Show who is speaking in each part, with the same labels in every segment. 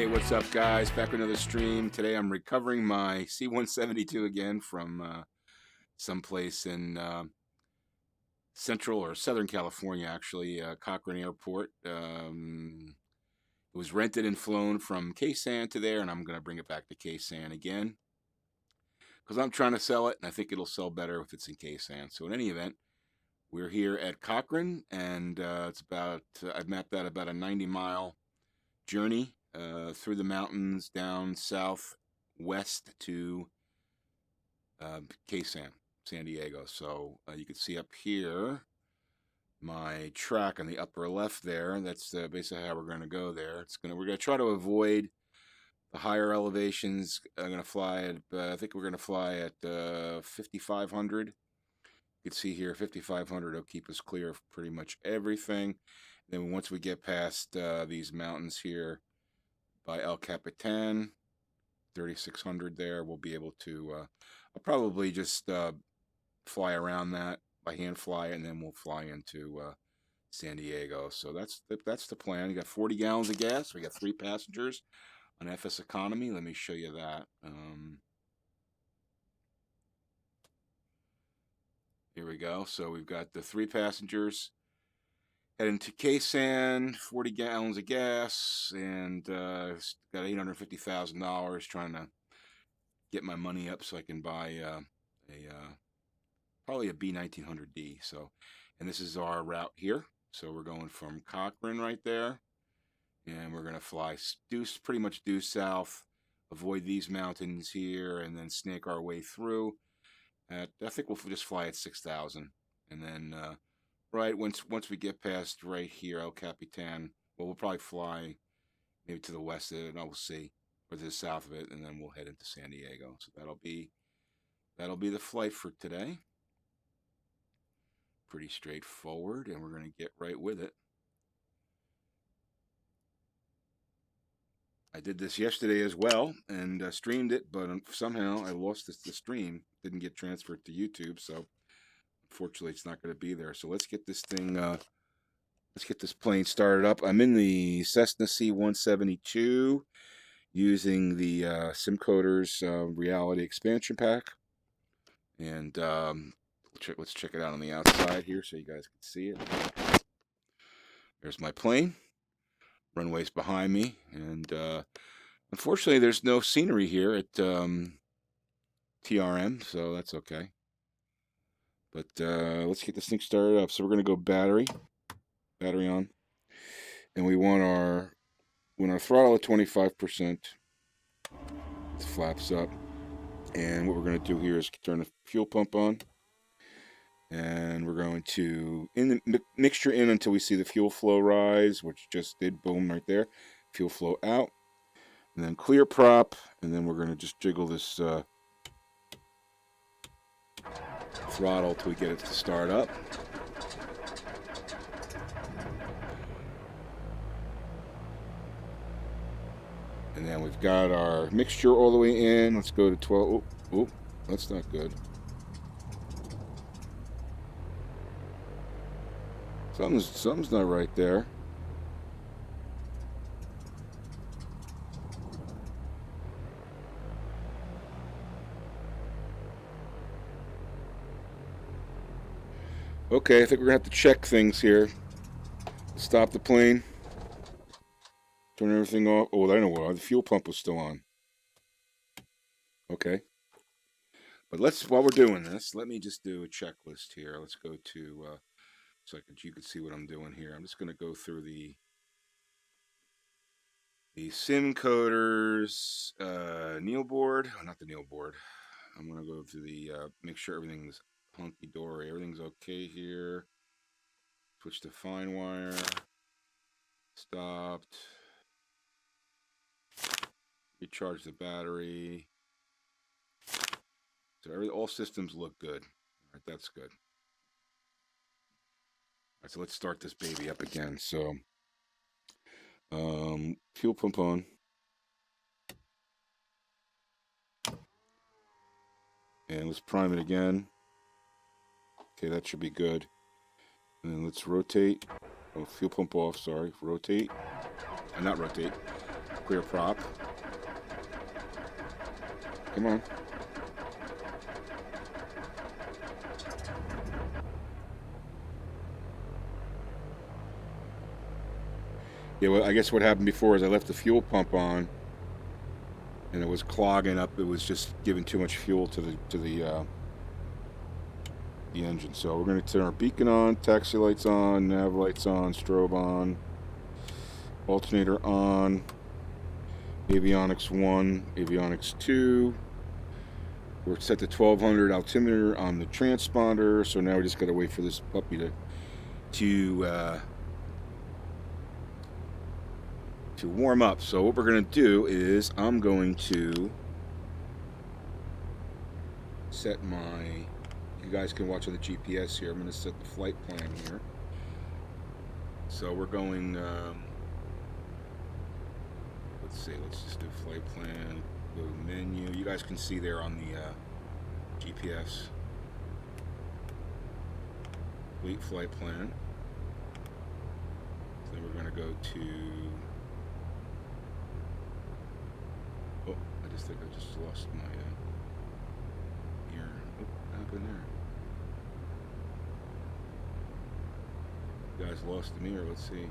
Speaker 1: Hey, what's up, guys? Back with another stream. Today I'm recovering my C172 again from someplace in Central or Southern California, actually, Cochrane Airport. It was rented and flown from KSAN to there, and I'm going to bring it back to KSAN again because I'm trying to sell it, and I think it'll sell better if it's in KSAN. So in any event, we're here at Cochrane, and it's about, I've mapped out about a 90-mile journey through the mountains down southwest to KSAN, San Diego. So you can see up here my track on the upper left there. That's basically how we're going to go there. We're going to try to avoid the higher elevations. I'm going to fly at, I think we're going to fly at 5,500. You can see here 5,500 will keep us clear of pretty much everything. Then once we get past these mountains here by El Capitan, 3,600 there, we'll be able to, I'll probably just fly around that by hand fly, and then we'll fly into San Diego. So that's the plan. You got 40 gallons of gas. We got 3 passengers on FSEconomy. Let me show you that. Here we go. So we've got the 3 passengers heading to KSAN, 40 gallons of gas, and got $850,000 trying to get my money up so I can buy probably a B1900D. So, and this is our route here. So we're going from Cochrane right there, and we're going to fly pretty much due south, avoid these mountains here, and then snake our way through. I think we'll just fly at 6,000, and then right once we get past right here El Capitan, well, we'll probably fly maybe to the west of it, and we'll see, or to the south of it, and then we'll head into San Diego. So that'll be the flight for today. Pretty straightforward, and we're going to get right with it. I did this yesterday as well and streamed it, but somehow I lost the stream. Didn't get transferred to YouTube, so unfortunately it's not going to be there. So let's get this thing, let's get this plane started up. I'm in the Cessna C172 using the SimCoders Reality Expansion Pack. And let's check it out on the outside here so you guys can see it. There's my plane. Runway's behind me, and unfortunately there's no scenery here at TRM, so that's okay. But let's get this thing started up. So we're going to go battery on, and we want our throttle at 25%. It flaps up, and what we're going to do here is turn the fuel pump on, and we're going to mixture in until we see the fuel flow rise, which just did. Boom, right there. Fuel flow out, and then clear prop, and then we're going to just jiggle this throttle till we get it to start up. And then we've got our mixture all the way in. Let's go to 12. Oh, that's not good. Something's not right there. Okay, I think we're gonna have to check things here. Stop the plane. Turn everything off. Oh, I know what. The fuel pump was still on. Okay. But while we're doing this, let me just do a checklist here. Let's go to so you can see what I'm doing here. I'm just going to go through the SimCoders Neil board. Oh, not the Neil board. I'm going to go through the make sure everything's hunky-dory. Everything's okay here. Switch to fine wire. Stopped. Recharge the battery. So all systems look good. All right, that's good. All right, so let's start this baby up again. So, fuel pump on. And let's prime it again. Okay, that should be good. And then let's rotate. Oh, fuel pump off, sorry. Rotate. Not rotate. clear prop. Come on. Yeah, well, I guess what happened before is I left the fuel pump on, and it was clogging up. It was just giving too much fuel to the engine. So we're going to turn our beacon on, taxi lights on, nav lights on, strobe on, alternator on, avionics 1, avionics 2. We're set to 1200 altimeter on the transponder. So now we just got to wait for this puppy to warm up. So what we're going to do is I'm going to set my, you guys can watch on the GPS here, I'm going to set the flight plan here. So we're going, let's see, let's just do flight plan, go to menu. You guys can see there on the GPS. Complete flight plan. So then we're going to go to, oh, I just think I just lost my ear. Oh, what happened there? You guys lost the mirror. Let's see.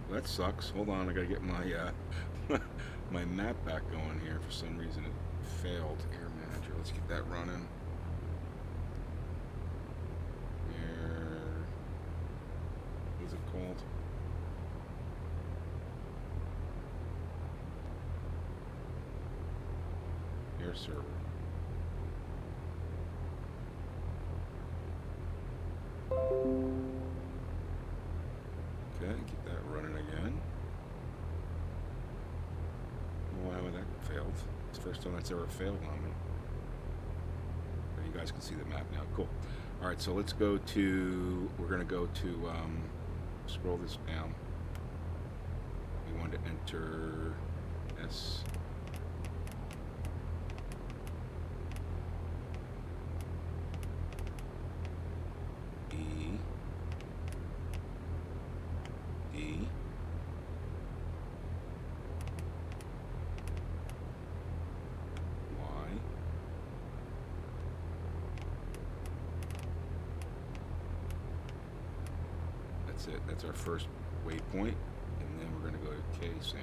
Speaker 1: Well, that sucks. Hold on, I gotta get my my map back going here. For some reason, it failed. Air Manager. Let's get that running. Air. What is it called? Air server. Okay, get that running again. Why would that failed? It's the first time that's ever failed on me. You guys can see the map now. Cool. All right, so let's go to, we're going to go to, scroll this down. We want to enter S. That's it. That's our first waypoint, and then we're going to go to KSAN.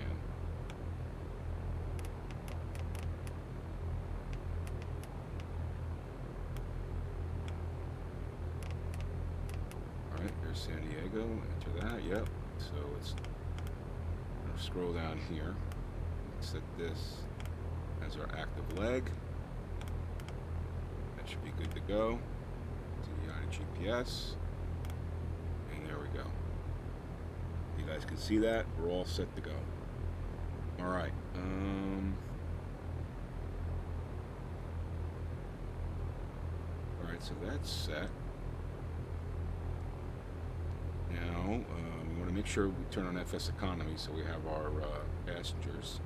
Speaker 1: All right, there's San Diego. Enter that. Yep. So it's going to scroll down here. Set this as our active leg. That should be good to go. To the GPS. There we go. You guys can see that. We're all set to go. All right. All right, so that's set. Now, we want to make sure we turn on FSEconomy so we have our passengers.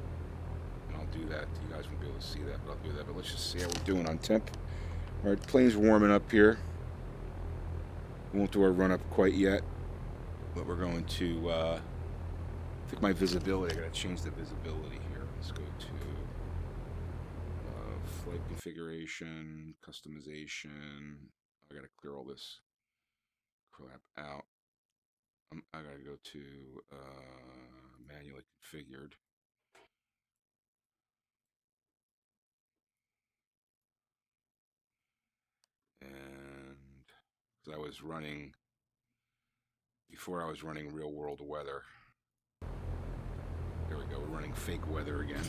Speaker 1: And I'll do that. You guys won't be able to see that, but I'll do that. But let's just see how we're doing on temp. All right, plane's warming up here. We won't do our run up quite yet, but we're going to, I think my visibility, I gotta change the visibility here. Let's go to flight configuration, customization. I gotta clear all this crap out. I gotta go to manually configured. And because I was running, before I was running real world weather. There we go, we're running fake weather again.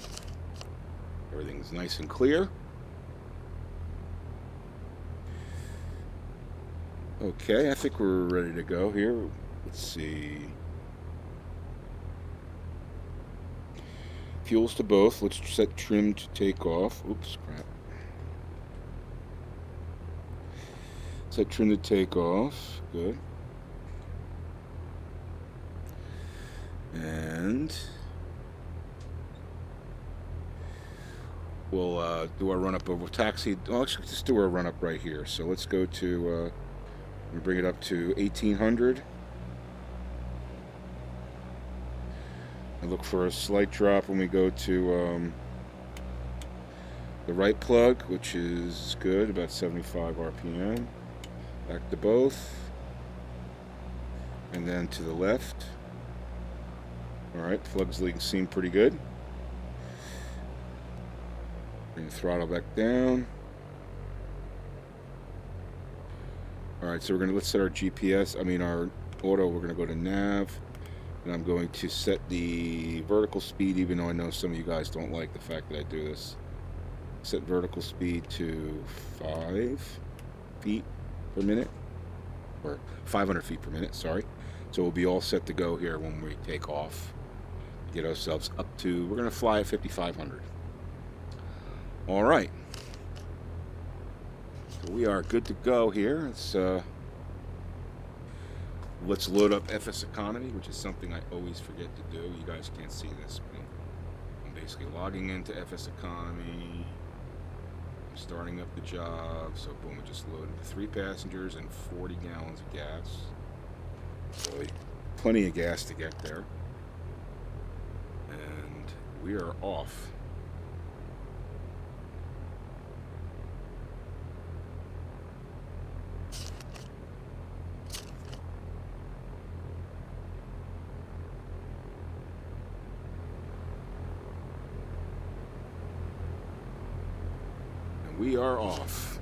Speaker 1: Everything's nice and clear. Okay, I think we're ready to go here. Let's see. Fuels to both. Let's set trim to take off. Oops, crap. Set trim to take off. Good. And we'll do our run up over taxi. Oh, let's just do our run up right here. So let's go to, we bring it up to 1800. I look for a slight drop when we go to the right plug, which is good, about 75 RPM. Back to both. And then to the left. Alright, plugs seem pretty good. Bring the throttle back down. Alright, so let's set our GPS, our auto, we're gonna go to nav. And I'm going to set the vertical speed, even though I know some of you guys don't like the fact that I do this. Set vertical speed to 5 feet per minute, or 500 feet per minute, sorry. So we'll be all set to go here when we take off. Get ourselves up to, we're going to fly at 5,500. All right. So we are good to go here. Let's load up FSEconomy, which is something I always forget to do. You guys can't see this, but I'm basically logging into FSEconomy. I'm starting up the job. So boom, we just loaded 3 passengers and 40 gallons of gas. So plenty of gas to get there. And we are off. We are off.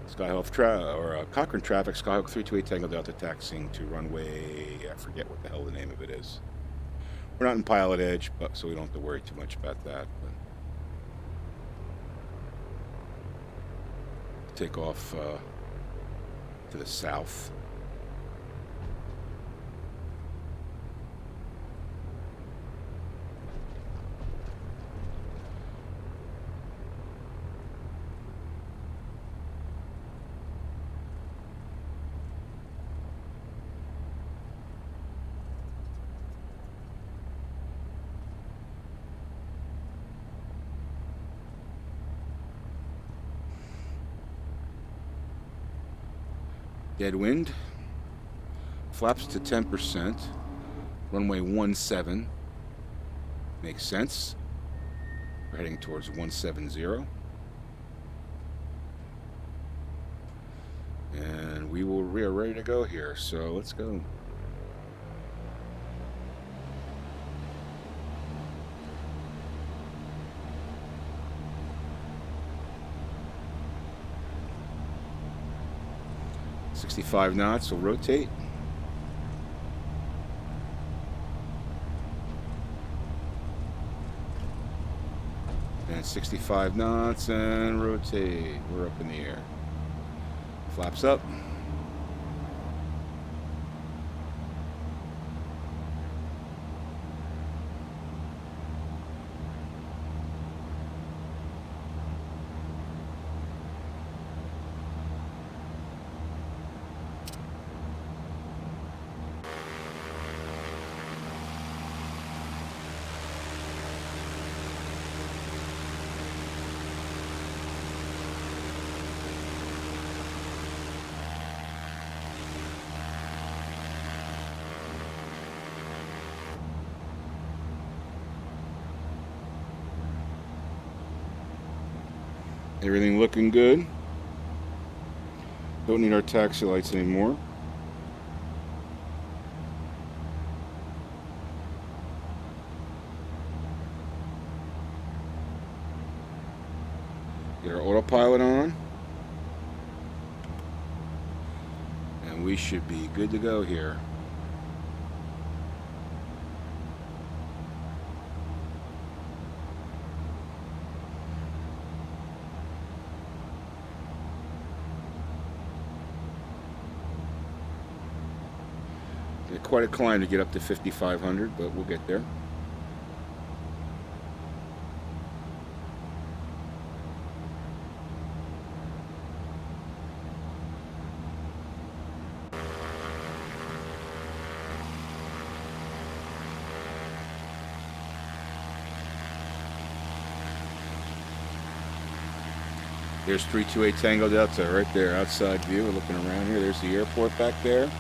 Speaker 1: Skyhawk Cochrane traffic, Skyhawk 328 Tango Delta taxiing to runway, I forget what the hell the name of it is. We're not in pilot edge, so we don't have to worry too much about that. But take off to the south. Dead wind. Flaps to 10%. Runway 17. Makes sense. We're heading towards 170. And we are ready to go here, so let's go. .65 knots, we'll rotate. And 65 knots and rotate. We're up in the air. Flaps up. Everything looking good. Don't need our taxi lights anymore. Get our autopilot on. And we should be good to go here. Quite a climb to get up to 5,500, but we'll get there. There's 328 Tango Delta right there, outside view. We're looking around here. There's the airport back there.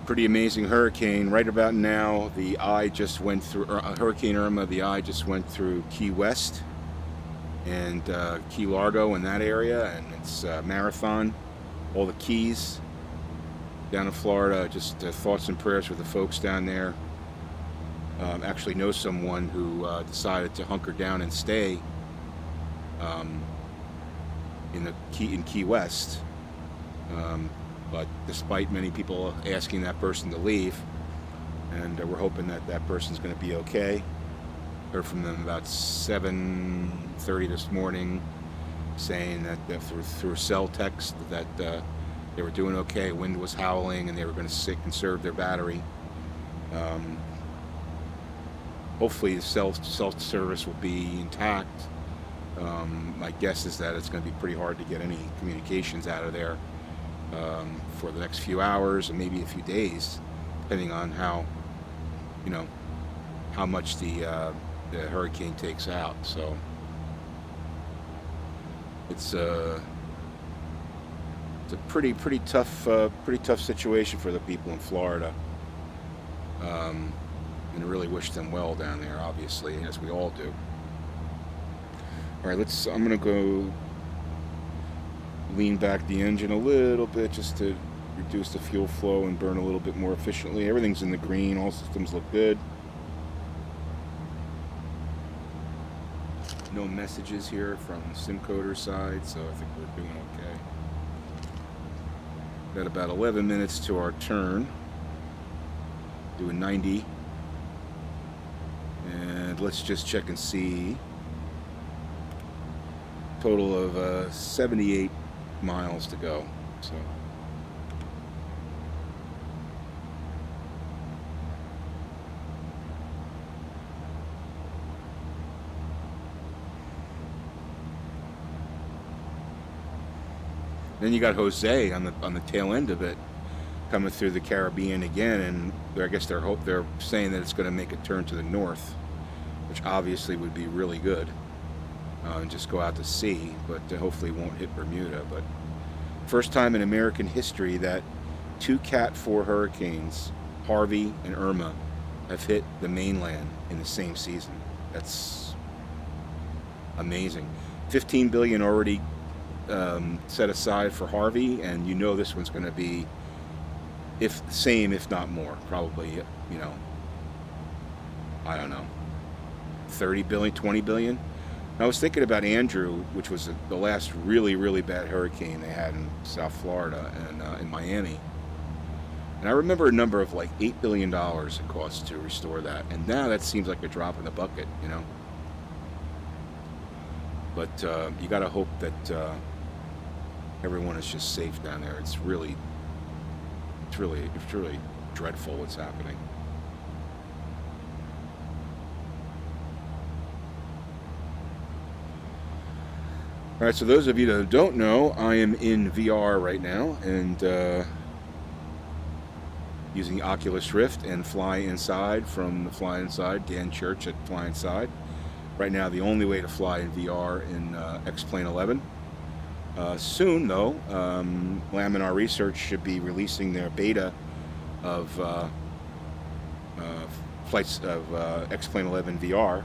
Speaker 1: Pretty amazing hurricane. Right about now, the eye just went through, Hurricane Irma, the eye just went through Key West and Key Largo in that area, and it's Marathon, all the Keys down in Florida. Just thoughts and prayers for the folks down there. Actually know someone who decided to hunker down and stay in Key West. But despite many people asking that person to leave, and we're hoping that that person's going to be okay. Heard from them about 7:30 this morning, saying that through a cell text that they were doing okay. Wind was howling, and they were going to conserve their battery. Hopefully, the cell service will be intact. My guess is that it's going to be pretty hard to get any communications out of there for the next few hours and maybe a few days, depending on how much the hurricane takes out. So it's a pretty tough situation for the people in Florida, and I really wish them well down there, obviously, as we all do. All right, I'm gonna go lean back the engine a little bit just to reduce the fuel flow and burn a little bit more efficiently. Everything's in the green. All systems look good. No messages here from the SimCoder side, so I think we're doing okay. Got about 11 minutes to our turn. Doing 90. And let's just check and see. Total of 78 miles to go. So then you got Jose on the tail end of it, coming through the Caribbean again, and I guess they're saying that it's going to make a turn to the north, which obviously would be really good. And just go out to sea, but hopefully won't hit Bermuda. But first time in American history that two Cat 4 hurricanes, Harvey and Irma, have hit the mainland in the same season. That's amazing. $15 billion already set aside for Harvey, and this one's going to be if not more, probably, I don't know, 30 billion, 20 billion. I was thinking about Andrew, which was the last really bad hurricane they had in South Florida and in Miami. And I remember a number of like $8 billion it cost to restore that. And now that seems like a drop in the bucket, But you got to hope that everyone is just safe down there. It's really dreadful what's happening. All right, so those of you that don't know, I am in VR right now, and using Oculus Rift and FlyInside from the FlyInside, Dan Church at FlyInside. Right now, the only way to fly in VR in X-Plane 11. Soon, though, Laminar Research should be releasing their beta of flights of X-Plane 11 VR.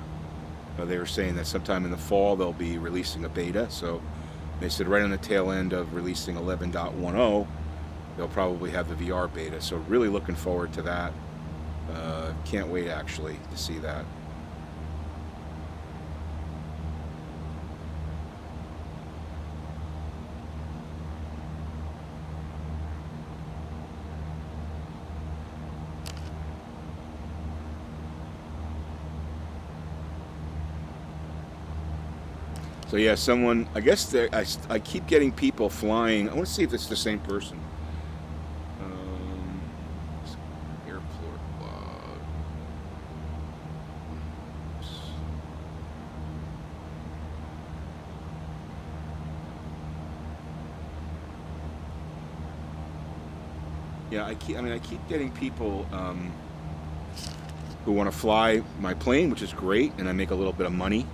Speaker 1: They were saying that sometime in the fall they'll be releasing a beta, so they said right on the tail end of releasing 11.10 they'll probably have the VR beta, so really looking forward to that. Can't wait actually to see that. So yeah, someone, I guess I keep getting people flying. I want to see if it's the same person. Airport log. Yeah, I keep getting people who want to fly my plane, which is great, and I make a little bit of money.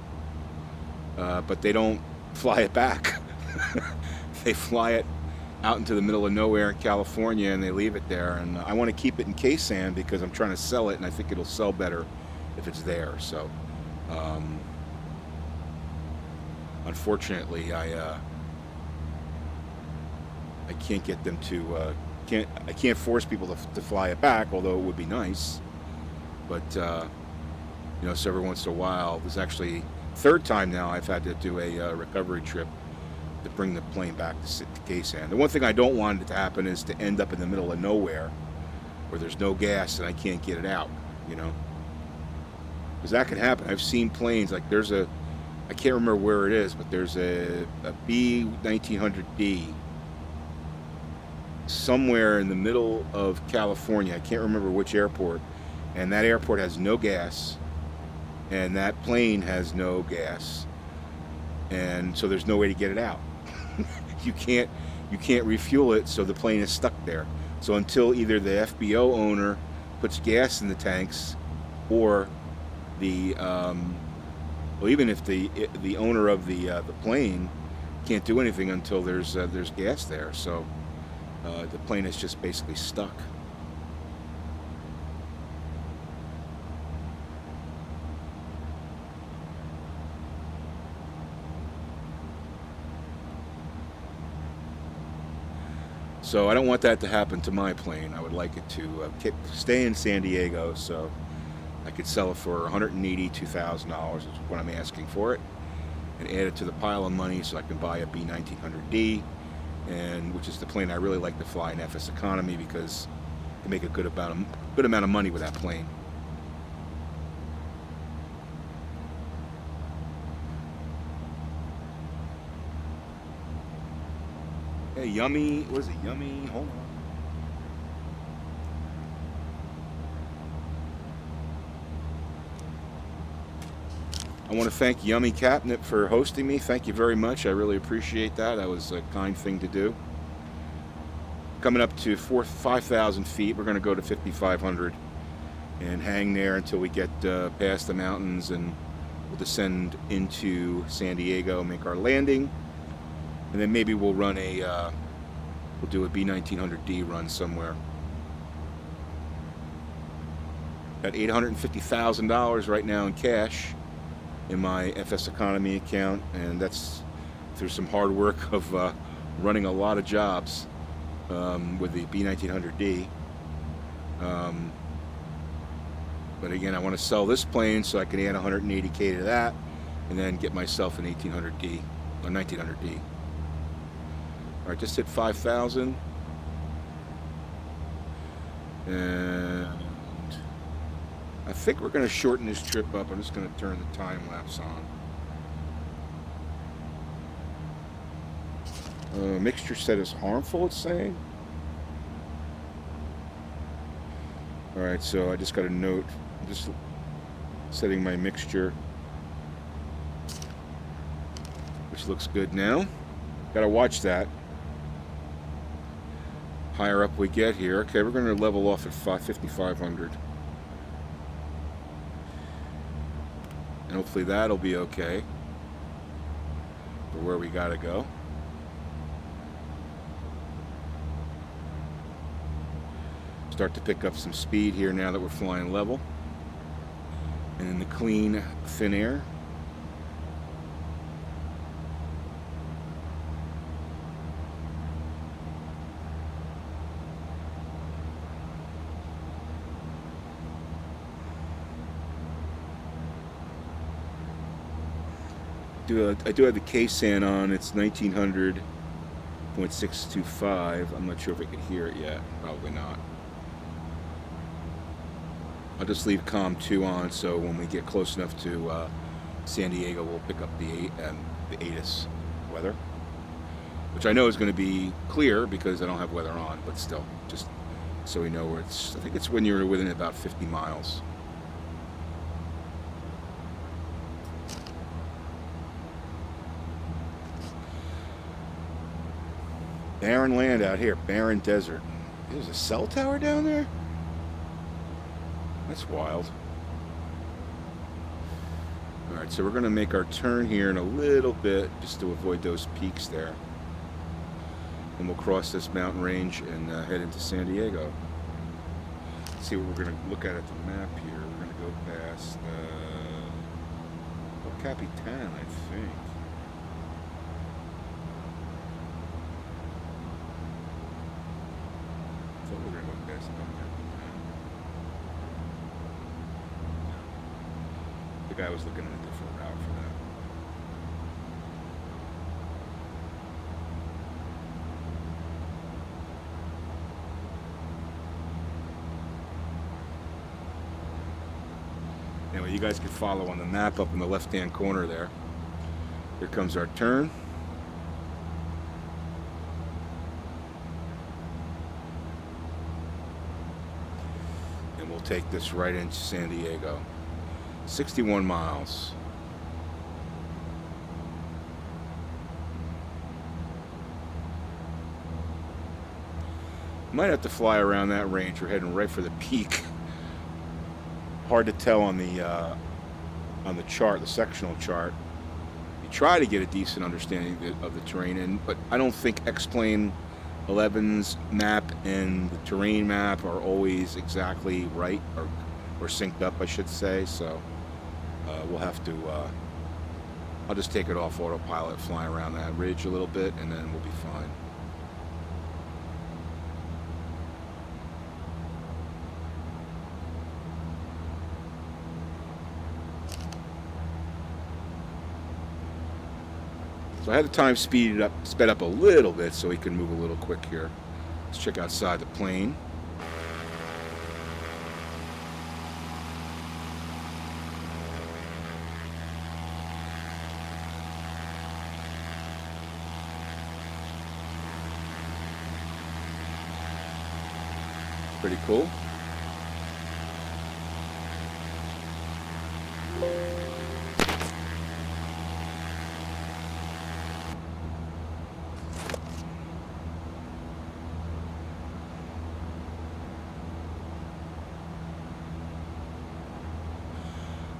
Speaker 1: But they don't fly it back. They fly it out into the middle of nowhere in California and they leave it there. And I want to keep it in KSAN because I'm trying to sell it, and I think it'll sell better if it's there. So, unfortunately, I can't get them to I can't force people to fly it back, although it would be nice. But you know, so every once in a while, there's actually third time now I've had to do a recovery trip to bring the plane back to KSAN. The one thing I don't want it to happen is to end up in the middle of nowhere where there's no gas and I can't get it out, you know, because that can happen. I've seen planes like I can't remember where it is, but there's a B-1900D somewhere in the middle of California. I can't remember which airport, and that airport has no gas. And that plane has no gas, and so there's no way to get it out. you can't refuel it, so the plane is stuck there. So until either the FBO owner puts gas in the tanks, or the well, even if the owner of the plane can't do anything until there's gas there. So the plane is just basically stuck. So I don't want that to happen to my plane. I would like it to stay in San Diego, so I could sell it for $182,000 is what I'm asking for it, and add it to the pile of money so I can buy a B-1900D, and which is the plane I really like to fly in FSEconomy because I can make a good amount of money with that plane. Hey, Yummy, what is it, Yummy? Hold on. I want to thank Yummy Catnip for hosting me. Thank you very much. I really appreciate that. That was a kind thing to do. Coming up to 5,000 feet. We're going to go to 5,500 and hang there until we get past the mountains, and we'll descend into San Diego, make our landing. And then maybe we'll run we'll do a B-1900D run somewhere. Got $850,000 right now in cash in my FSEconomy account, and that's through some hard work of running a lot of jobs with the B-1900D. But again, I want to sell this plane so I can add 180K to that, and then get myself an 1800D, a 1900D. All right, just hit 5,000, and I think we're going to shorten this trip up. I'm just going to turn the time lapse on. Mixture set is harmful, it's saying. All right, so I just got a note. I'm just setting my mixture, which looks good now. Got to watch that. Higher up we get here. Okay, we're going to level off at 5,500. And hopefully that'll be okay for where we got to go. Start to pick up some speed here now that we're flying level. And in the clean, thin air. I do have the KSAN on. It's 1900.625. I'm not sure if I can hear it yet. Probably not. I'll just leave COM 2 on, so when we get close enough to San Diego, we'll pick up the the ATIS weather, which I know is going to be clear because I don't have weather on, but still, just so we know where it's. I think it's when you're within about 50 miles. Barren land out here, barren desert. There's a cell tower down there? That's wild. Alright, so we're going to make our turn here in a little bit just to avoid those peaks there. And we'll cross this mountain range and head into San Diego. Let's see what we're going to look at the map here. We're going to go past El Capitan, I think. I thought we were going to go past El Capitan. The guy was looking at a different route for that. Anyway, you guys can follow on the map up in the left-hand corner there. Here comes our turn. And we'll take this right into San Diego. 61 miles. Might have to fly around that range. We're heading right for the peak. Hard to tell on the chart, the sectional chart. You try to get a decent understanding of the terrain, but I don't think X-Plane 11's map and the terrain map are always exactly right or synced up, I should say. So we'll have to. I'll just take it off autopilot, fly around that ridge a little bit, and then we'll be fine. So I had the time sped up a little bit so we can move a little quick here. Let's check outside the plane. Pretty cool.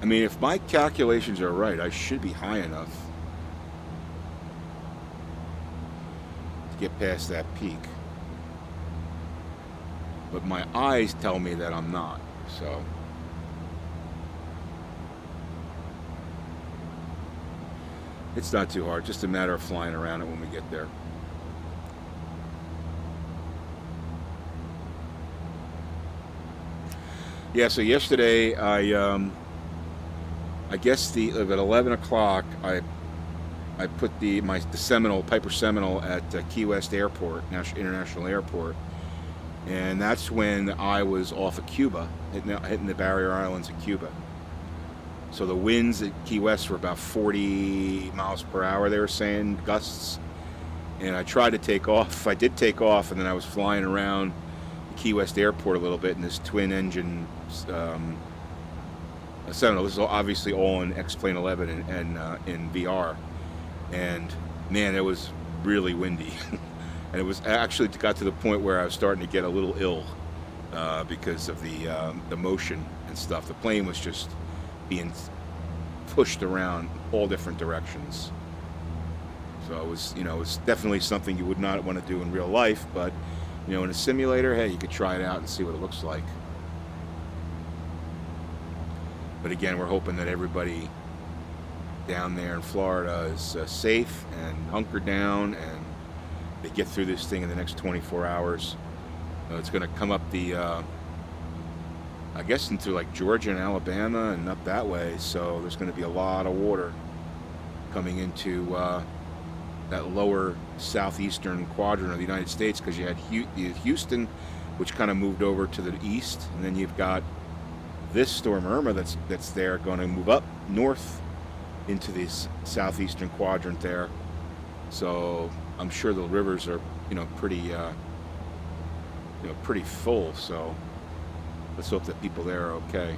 Speaker 1: I mean, if my calculations are right, I should be high enough to get past that peak. But my eyes tell me that I'm not, so. It's not too hard, just a matter of flying around it when we get there. Yeah, so yesterday I guess at 11 o'clock I put the Seminole, Piper Seminole at Key West Airport, International Airport, and that's when I was off of Cuba, hitting the barrier islands of Cuba. So the winds at Key West were about 40 miles per hour, they were saying, gusts, and I tried to take off. I did take off, and then I was flying around the Key West Airport a little bit in this twin-engine Seminole. This is obviously all in X-Plane 11 and in VR, and man, it was really windy. And it was actually got to the point where I was starting to get a little ill because of the motion and stuff. The plane was just being pushed around all different directions. So it was, it was definitely something you would not want to do in real life, but in a simulator, hey, you could try it out and see what it looks like. But again, we're hoping that everybody down there in Florida is safe and hunkered down, and they get through this thing in the next 24 hours. It's going to come up I guess into like Georgia and Alabama and up that way. So there's going to be a lot of water coming into that lower southeastern quadrant of the United States, because you had Houston, which kind of moved over to the east, and then you've got this storm Irma that's there, going to move up north into the southeastern quadrant there. So I'm sure the rivers are, pretty full. So let's hope that people there are okay.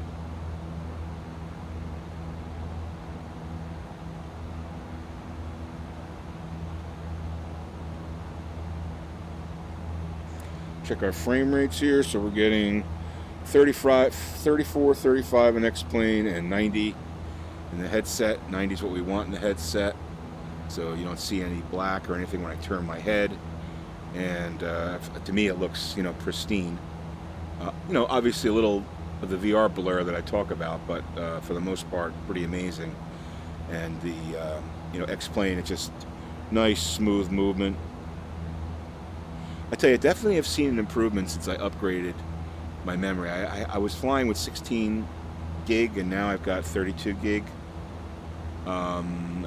Speaker 1: Check our frame rates here. So we're getting 34, 35 in X-Plane, and 90 in the headset. 90 is what we want in the headset, so you don't see any black or anything when I turn my head. And to me, it looks, pristine. Obviously a little of the VR blur that I talk about, but for the most part, pretty amazing. And the X-Plane, it's just nice, smooth movement. I tell you, I definitely have seen an improvement since I upgraded my memory. I was flying with 16 gig, and now I've got 32 gig. I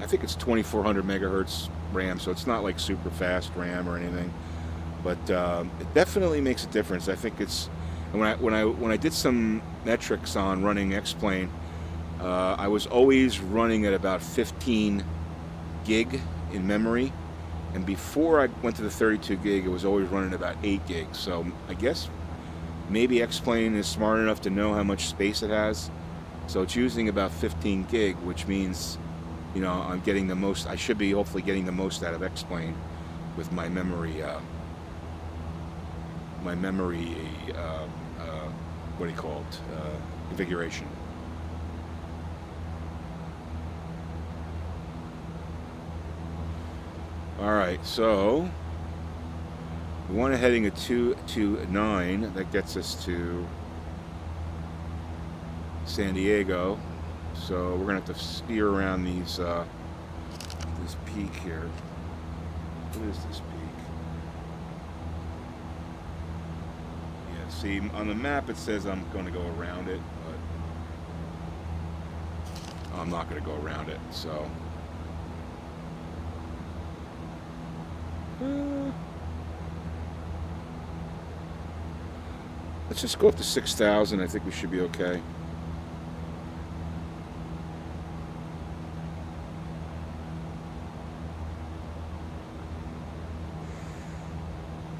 Speaker 1: think it's 2400 megahertz RAM, so it's not like super fast RAM or anything, but it definitely makes a difference. I think it's, and when I did some metrics on running X-Plane, I was always running at about 15 gig in memory. And before I went to the 32 gig, it was always running about 8 gigs. So I guess maybe X-Plane is smart enough to know how much space it has. So it's using about 15 gig, which means, I'm getting the most. I should be hopefully getting the most out of X-Plane with my memory. What do you call it? Configuration. All right, so we want to heading a 229. That gets us to San Diego. So we're gonna have to steer around these this peak here. What is this peak? Yeah, see, on the map it says I'm going to go around it, but I'm not going to go around it. So. Let's just go up to 6,000. I think we should be okay.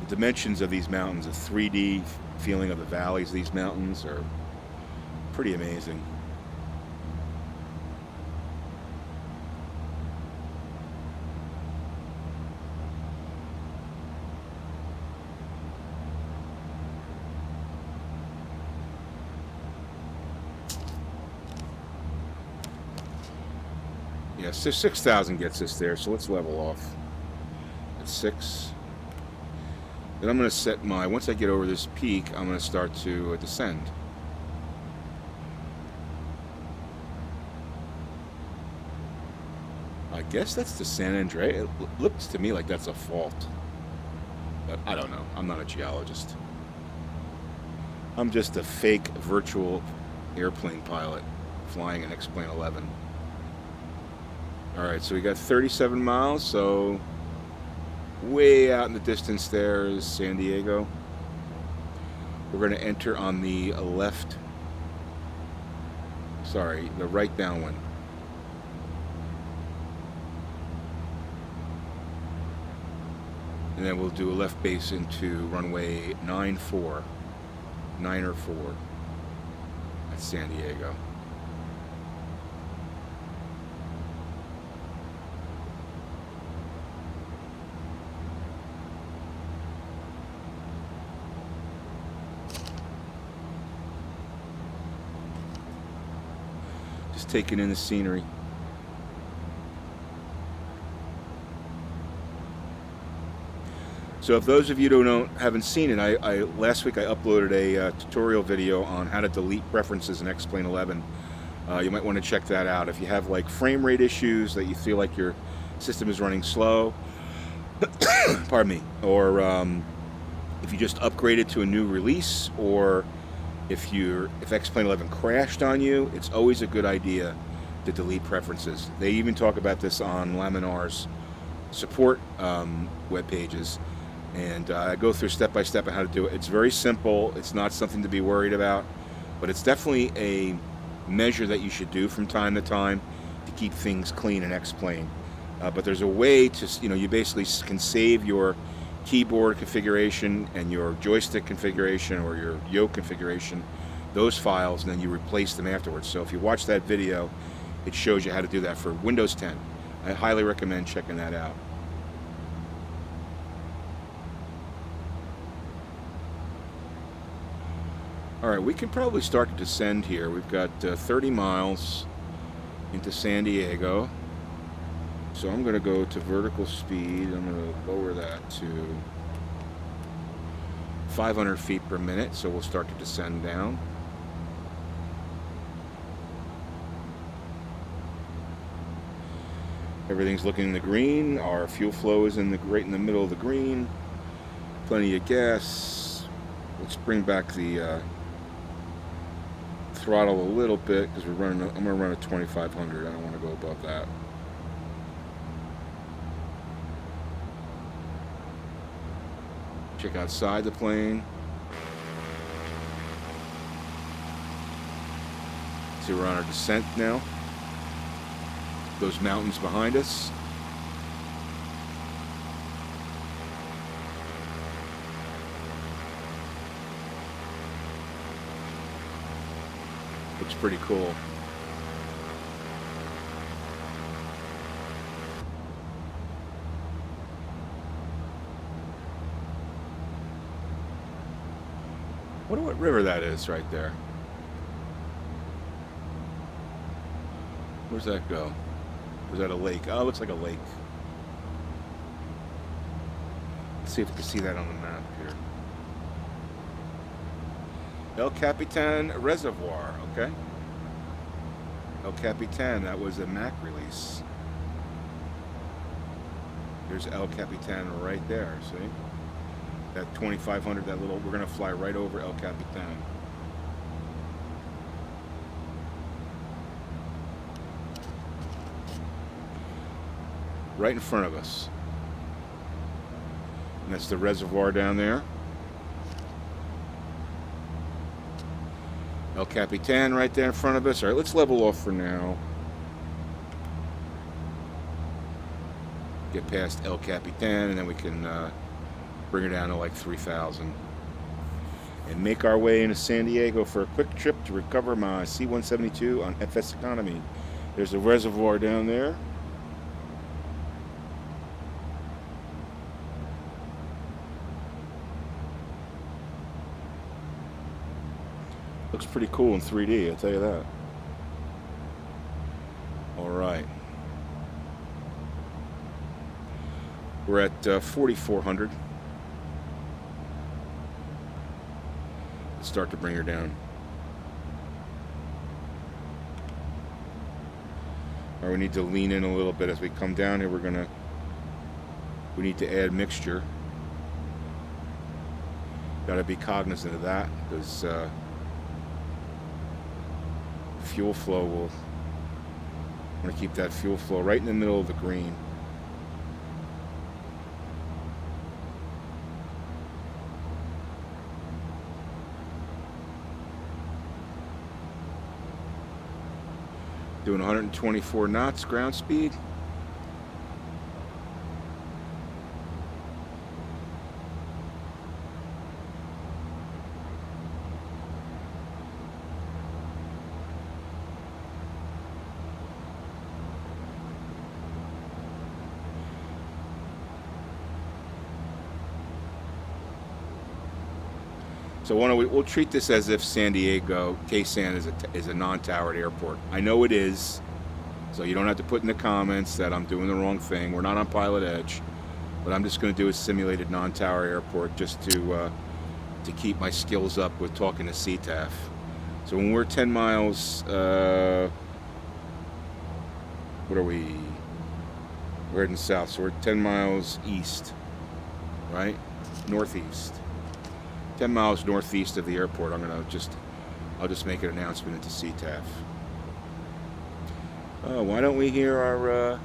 Speaker 1: The dimensions of these mountains, the 3D feeling of the valleys of these mountains are pretty amazing. Yeah, so 6,000 gets us there, so let's level off at 6. Then I'm going to set my, once I get over this peak, I'm going to start to descend. I guess that's the San Andreas. It looks to me like that's a fault, but I don't know. I'm not a geologist. I'm just a fake virtual airplane pilot flying an X-Plane 11. Alright, so we got 37 miles, so way out in the distance there is San Diego. We're going to enter on the left, sorry, the right downwind. And then we'll do a left base into runway 94, 9 or 4 at San Diego. Taking in the scenery. So if those of you who haven't seen it, I last week I uploaded a tutorial video on how to delete preferences in X-Plane 11. You might want to check that out. If you have like frame rate issues that you feel like your system is running slow, pardon me, or if you just upgraded to a new release, or if X-Plane 11 crashed on you, it's always a good idea to delete preferences. They even talk about this on Laminar's support web pages, and I go through step by step on how to do it. It's very simple. It's not something to be worried about, but it's definitely a measure that you should do from time to time to keep things clean in X-Plane. But there's a way to, you basically can save your keyboard configuration and your joystick configuration or your yoke configuration, those files, and then you replace them afterwards. So if you watch that video, it shows you how to do that for Windows 10. I highly recommend checking that out. All right, we can probably start to descend here. We've got 30 miles into San Diego. So I'm going to go to vertical speed. I'm going to lower that to 500 feet per minute. So we'll start to descend down. Everything's looking in the green. Our fuel flow is right in the middle of the green. Plenty of gas. Let's bring back the throttle a little bit because I'm going to run at 2,500. I don't want to go above that. Check outside the plane. See, we're on our descent now. Those mountains behind us. Looks pretty cool. I wonder what river that is right there. Where's that go? Is that a lake? Oh, it looks like a lake. Let's see if we can see that on the map here. El Capitan Reservoir, okay. El Capitan, that was a Mac release. There's El Capitan right there, see? That 2,500, that little, we're gonna fly right over El Capitan. Right in front of us. And that's the reservoir down there. El Capitan right there in front of us. All right, let's level off for now. Get past El Capitan, and then we can bring her down to like 3,000. And make our way into San Diego for a quick trip to recover my C172 on FSEconomy. There's a reservoir down there. Looks pretty cool in 3D, I'll tell you that. All right. We're at 4,400. Let's start to bring her down. All right, we need to lean in a little bit as we come down here. We need to add mixture. Got to be cognizant of that because fuel flow will, I'm going to keep that fuel flow right in the middle of the green. Doing 124 knots ground speed. So we'll treat this as if San Diego, KSAN is a non-towered airport. I know it is, so you don't have to put in the comments that I'm doing the wrong thing. We're not on Pilot Edge, but I'm just going to do a simulated non-tower airport just to keep my skills up with talking to CTAF. So when we're 10 miles, what are we? We're heading south, so we're 10 miles east, right? Northeast. 10 miles northeast of the airport. I'll just make an announcement into CTAF. Oh, why don't we hear our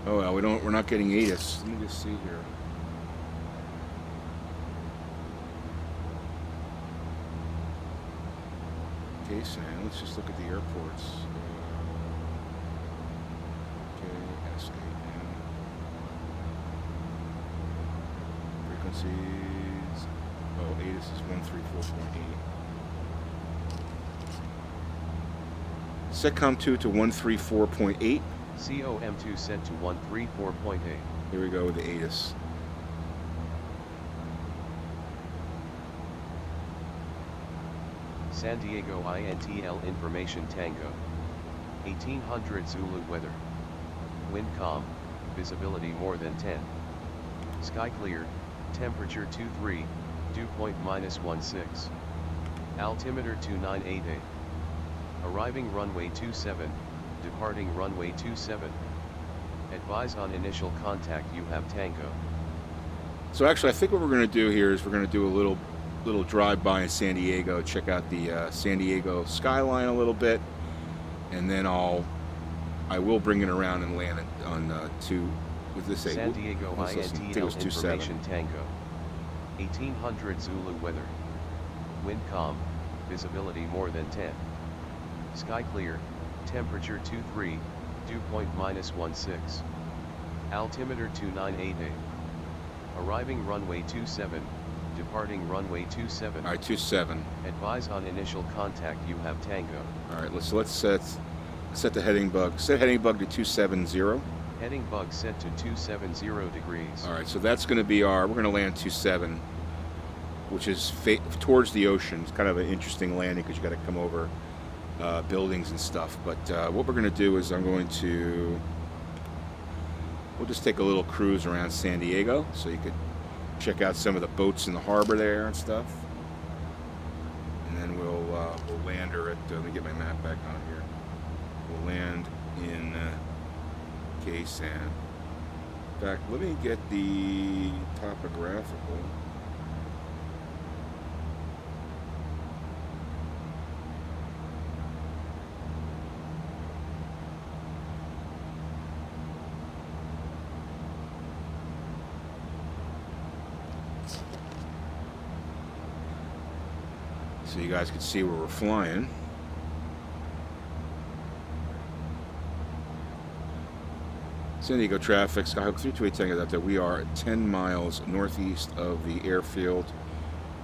Speaker 1: oh well, we're not getting ATIS. Let me just see here. KSAN. Let's just look at the airports. KSAN. Frequencies. Oh, ATIS is 134.8. SETCOM 2 to 134.8.
Speaker 2: COM2 set to 134.8.
Speaker 1: Here we go with the ATIS.
Speaker 2: San Diego INTL Information Tango. 1800 Zulu weather. Wind calm, visibility more than 10. Sky clear, temperature 23, dew point -16. Altimeter 2988. Arriving runway 27, departing runway 27. Advise on initial contact, you have Tango.
Speaker 1: So actually, I think what we're going to do here is we're going to do a little drive-by in San Diego, check out the San Diego skyline a little bit, and then I will bring it around and land it on with this
Speaker 2: San Diego INTL Information Tango. 1800 Zulu weather. Wind calm, visibility more than 10. Sky clear, temperature 23, dew point -16. Altimeter 2988. Arriving runway 27, departing runway 27.
Speaker 1: All right, 27.
Speaker 2: Advise on initial contact, you have Tango.
Speaker 1: All right, let's set the heading bug. Set heading bug to 270.
Speaker 2: Heading bug set to 270 degrees.
Speaker 1: All right, so that's going to be we're going to land 27, which is towards the ocean. It's kind of an interesting landing because you got to come over buildings and stuff. But what we're going to do is we'll just take a little cruise around San Diego so you could check out some of the boats in the harbor there and stuff. And then we'll land her at, let me get my map back on here. We'll land in KSAN. In fact, let me get the topographical. So you guys can see where we're flying. San Diego traffic, Skyhawk 328 Tango out there. We are 10 miles northeast of the airfield,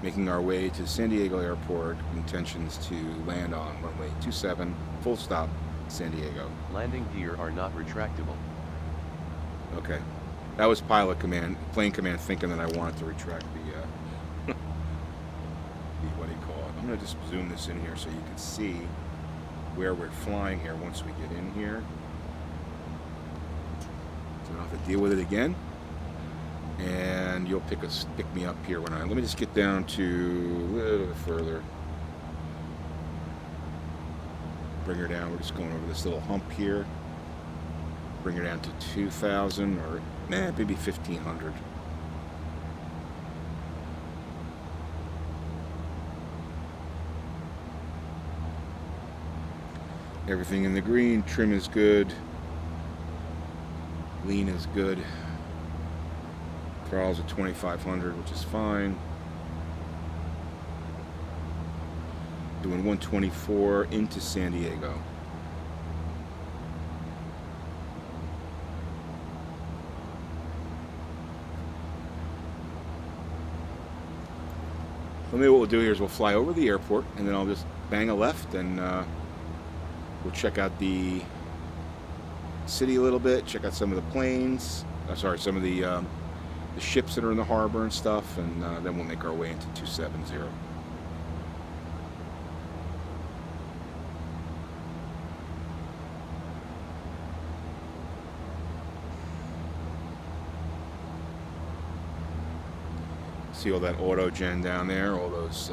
Speaker 1: making our way to San Diego Airport. Intentions to land on runway 27, full stop, San Diego.
Speaker 2: Landing gear are not retractable.
Speaker 1: Okay. That was plane command thinking that I wanted to retract the what do you call it? I'm going to just zoom this in here so you can see where we're flying here once we get in here. So I don't have to deal with it again. And you'll pick me up here when let me just get down to a little bit further. Bring her down. We're just going over this little hump here. Bring her down to 2,000 or maybe 1,500. Everything in the green. Trim is good. Lean is good. Throttles at 2,500, which is fine. Doing 124 into San Diego. Maybe what we'll do here is we'll fly over the airport, and then I'll just bang a left, and we'll check out the city a little bit, check out some of the planes. Some of the ships that are in the harbor and stuff, and then we'll make our way into 270. See all that auto gen down there, all those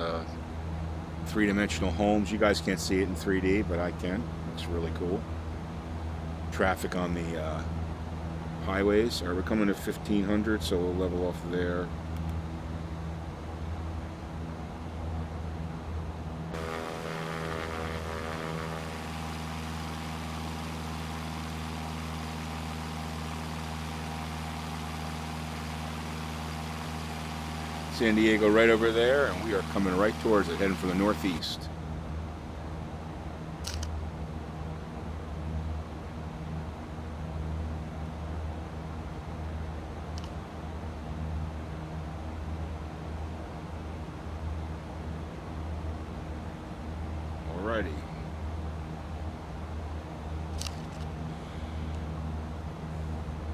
Speaker 1: three-dimensional homes. You guys can't see it in 3D, but I can. It's really cool. Traffic on the highways. We're coming to 1,500, so we'll level off there. San Diego right over there, and we are coming right towards it, heading for the northeast. Alrighty.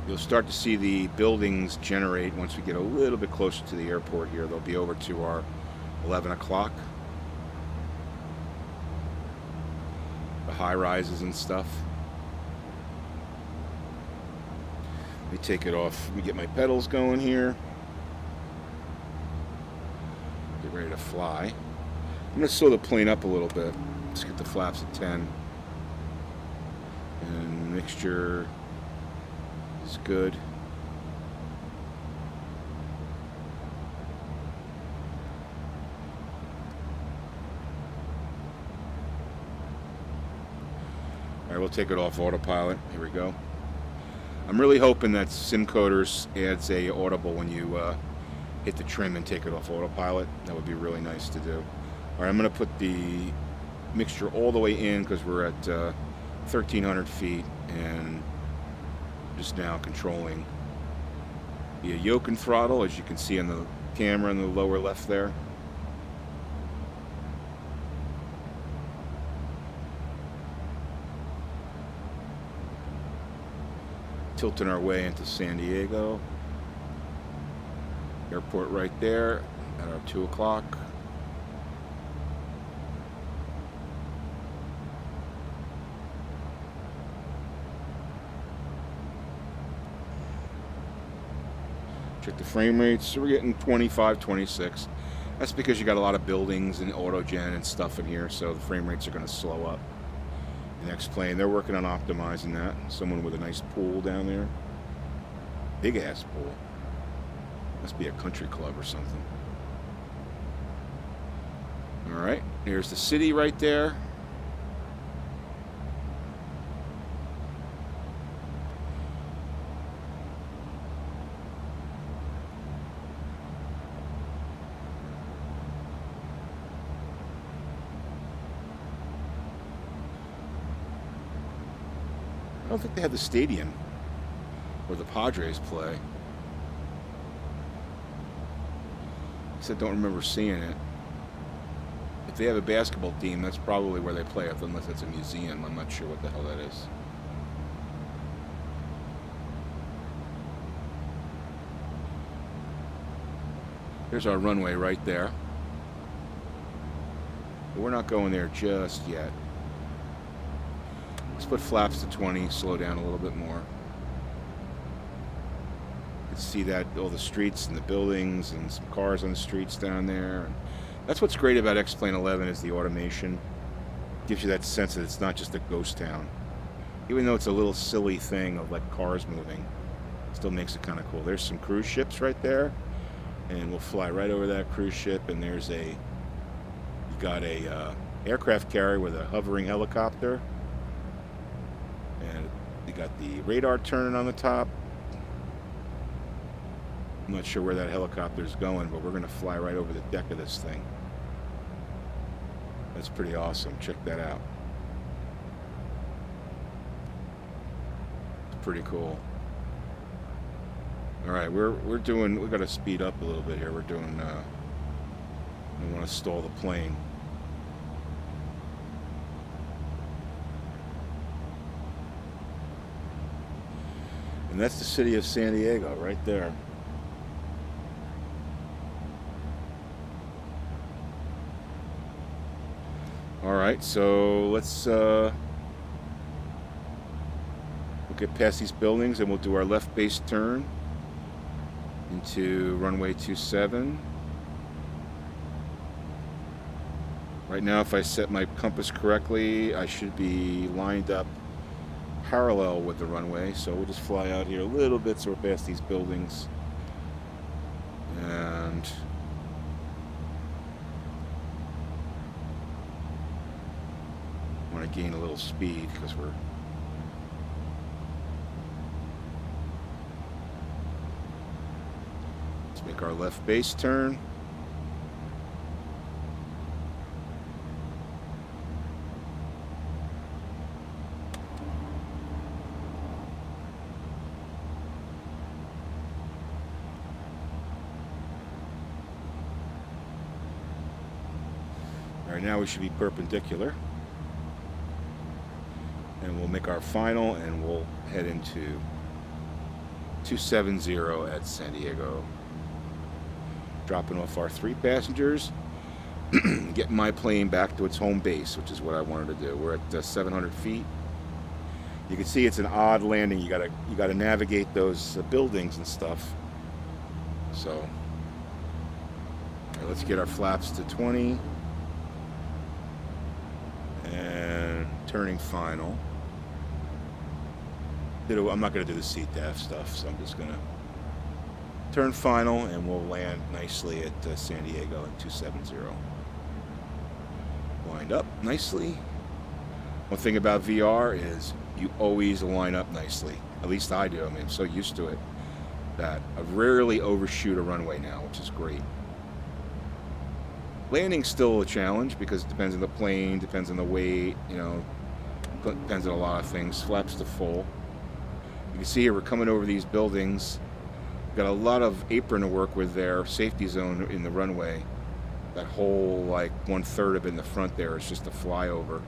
Speaker 1: You'll start to see the buildings generate once we get a little bit closer to the airport here. They'll be over to our 11 o'clock. The high rises and stuff. Let me take it off. Let me get my pedals going here. Get ready to fly. I'm going to slow the plane up a little bit. Let's get the flaps at 10. And mixture is good. All right, we'll take it off autopilot. Here we go. I'm really hoping that SimCoders adds a audible when you hit the trim and take it off autopilot. That would be really nice to do. All right, I'm going to put the mixture all the way in because we're at 1,300 feet and just now controlling the yoke and throttle, as you can see on the camera in the lower left there. Tilting our way into San Diego. Airport right there at our 2 o'clock. Check the frame rates. So we're getting 25, 26. That's because you got a lot of buildings and autogen and stuff in here, so the frame rates are going to slow up. The next plane, they're working on optimizing that. Someone with a nice pool down there. Big ass pool. Must be a country club or something. Alright, here's the city right there. I don't think they have the stadium where the Padres play. I don't remember seeing it. If they have a basketball team, that's probably where they play it, unless it's a museum. I'm not sure what the hell that is. There's our runway right there. But we're not going there just yet. Let's put flaps to 20, slow down a little bit more. You can see that all the streets and the buildings and some cars on the streets down there. And that's what's great about X-Plane 11 is the automation. Gives you that sense that it's not just a ghost town. Even though it's a little silly thing of like cars moving, it still makes it kind of cool. There's some cruise ships right there, and we'll fly right over that cruise ship. And there's you got a aircraft carrier with a hovering helicopter. And you got the radar turning on the top. I'm not sure where that helicopter's going, but we're going to fly right over the deck of this thing. That's pretty awesome. Check that out. It's pretty cool. All right, we got to speed up a little bit here. We're doing. We want to stall the plane. And that's the city of San Diego right there. All right, so let's we'll get past these buildings and we'll do our left base turn into runway 27. Right now, if I set my compass correctly, I should be lined up parallel with the runway, so we'll just fly out here a little bit so we're past these buildings. And want to gain a little speed because let's make our left base turn. All right, now we should be perpendicular. and we'll make our final, and we'll head into 270 at San Diego, dropping off our 3 passengers, getting my plane back to its home base, which is what I wanted to do. We're at 700 feet. You can see it's an odd landing. You gotta navigate those buildings and stuff. So, all right, let's get our flaps to 20 and turning final. I'm not gonna do the seat depth stuff, so I'm just gonna turn final, and we'll land nicely at San Diego at 270. Lined up nicely. One thing about VR is you always line up nicely. At least I do. I mean, I'm so used to it that I rarely overshoot a runway now, which is great. Landing's still a challenge because it depends on the plane, depends on the weight, you know, depends on a lot of things. Flaps to full. You can see here we're coming over these buildings. Got a lot of apron to work with there. Safety zone in the runway. That whole, like, 1/3 of it in the front there is just a flyover.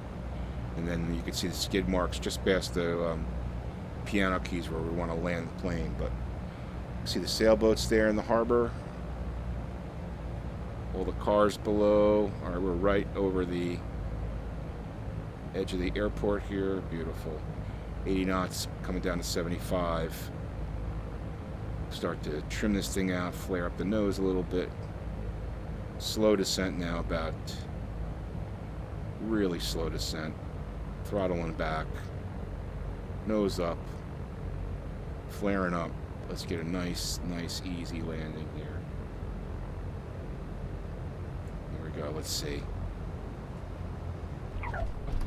Speaker 1: And then you can see the skid marks just past the piano keys where we want to land the plane. But you see the sailboats there in the harbor. All the cars below. All right, we're right over the edge of the airport here. Beautiful. 80 knots coming down to 75. Start to trim this thing out, flare up the nose a little bit. Slow descent now, about really slow descent. Throttling back, nose up, flaring up. Let's get a nice, easy landing here. There we go. Let's see.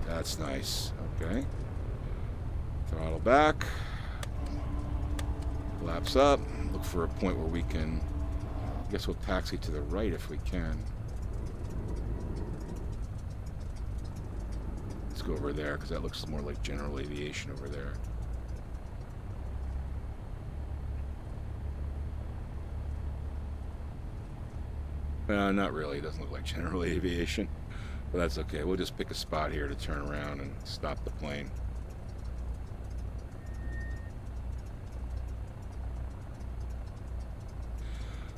Speaker 1: That's nice. Okay. Throttle back. Flaps up. Look for a point where we can, I guess we'll taxi to the right if we can. Let's go over there because that looks more like general aviation over there. Not really. It doesn't look like general aviation, but that's okay. We'll just pick a spot here to turn around and stop the plane.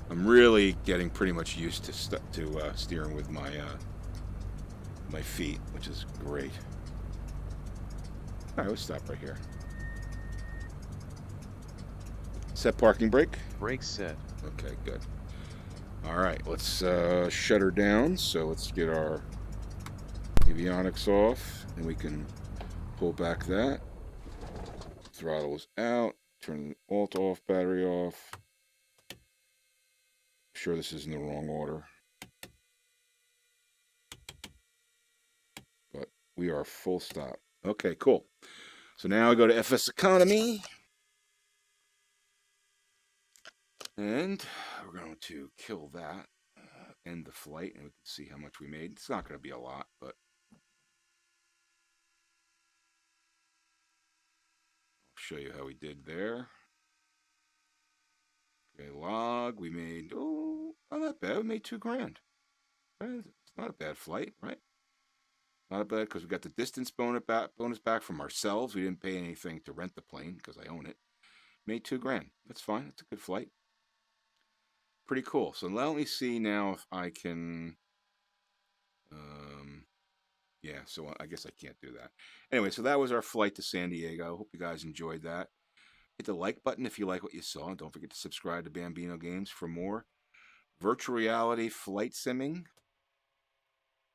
Speaker 1: I'm really getting pretty much used to steering with my my feet, which is great. All right, let's stop right here. Set parking brake.
Speaker 2: Brakes set.
Speaker 1: Okay, good. All right, let's shut her down. So let's get our avionics off, and we can pull back that. Throttle's out. Turn alt off, battery off. Sure this is in the wrong order, but we are full stop. Okay, cool. So now I go to FSEconomy, and we're going to kill that, end the flight, and we can see how much we made. It's not going to be a lot, but I'll show you how we did there. Okay, log, we made, oh, not bad. We made $2,000. It's not a bad flight, right? Not bad because we got the distance bonus back from ourselves. We didn't pay anything to rent the plane because I own it. Made $2,000. That's fine. That's a good flight. Pretty cool. So let me see now if I can. Yeah. So I guess I can't do that. Anyway, so that was our flight to San Diego. Hope you guys enjoyed that. Hit the like button if you like what you saw. And don't forget to subscribe to Bambino Games for more virtual reality flight simming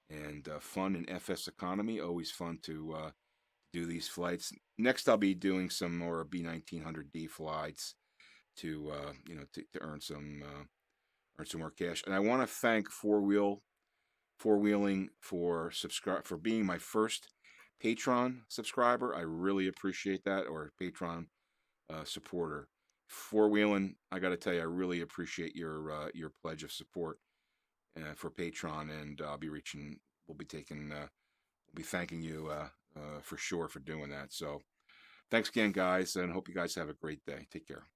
Speaker 1: and fun in FSEconomy. Always fun to do these flights. Next, I'll be doing some more B1900D flights to to earn some more cash. And I want to thank Four Wheeling for being my first Patreon subscriber. I really appreciate that, or Patreon supporter. Four Wheeling, I got to tell you, I really appreciate your pledge of support for Patreon, and we'll be thanking you for sure for doing that. So thanks again, guys, and hope you guys have a great day. Take care.